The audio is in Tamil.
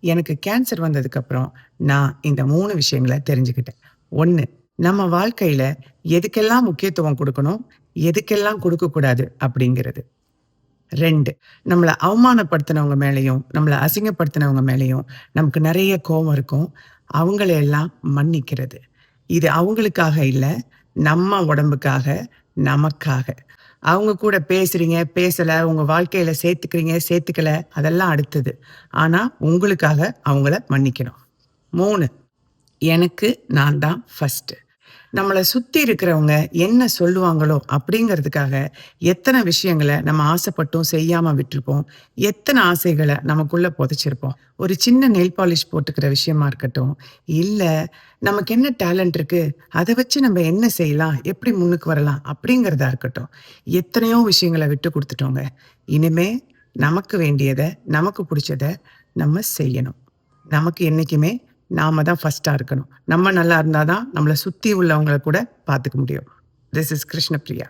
எனக்கு கேன்சர் வந்ததுக்கப்புறம் நான் இந்த 3 விஷயங்கள தெரிஞ்சுக்கிட்டேன். 1, நம்ம வாழ்க்கையில எதுக்கெல்லாம் முக்கியத்துவம் குடுக்கணும், எதுக்கெல்லாம் குடுக்கக்கூடாது அப்படிங்கிறது. 2, நம்மள அவமானப்படுத்தினவங்க மேலயும், நம்மள அசிங்கப்படுத்தினவங்க மேலயும் நமக்கு நெறைய கோவம் இருக்கும். அவங்கள எல்லாம் மன்னிக்கிறது. இது அவங்களுக்காக இல்ல, நம்ம உடம்புக்காக, நமக்காக. அவங்க கூட பேசுறீங்க, பேசல, உங்க வாழ்க்கையில சேர்த்துக்கிறீங்க, சேர்த்துக்கல, அதெல்லாம் அடுத்தது. ஆனா, உங்களுக்காக அவங்கள மன்னிக்கணும். 3, எனக்கு நான் தான் ஃபர்ஸ்ட்டு. நம்மள சுத்தி இருக்கிறவங்க என்ன சொல்லுவாங்களோ அப்படிங்கிறதுக்காக எத்தன விஷயங்கள நம்ம ஆசைப்பட்டும் செய்யாம விட்டுருப்போம். எத்தன ஆசைகள நமக்குள்ள புதைச்சிருப்போம். ஒரு சின்ன நெயில் பாலிஷ் போட்டுக்கிற விஷயமா இருக்கட்டும், இல்ல நமக்கு என்ன டேலண்ட் இருக்கு, அத வச்சு நம்ம என்ன செய்யலாம், எப்படி முன்னுக்கு வரலாம் அப்படிங்கிறதா இருக்கட்டும். எத்தனையோ விஷயங்கள விட்டு குடுத்துட்டோங்க. இனிமே நமக்கு வேண்டியத, நமக்கு புடிச்சத நம்ம செய்யணும். நமக்கு என்னைக்குமே நாம தான் ஃபர்ஸ்ட்டா இருக்கணும். நம்ம நல்லா இருந்தா தான் நம்மள சுத்தி உள்ளவங்கள கூட பார்த்துக்க முடியும். This is Krishnapriya.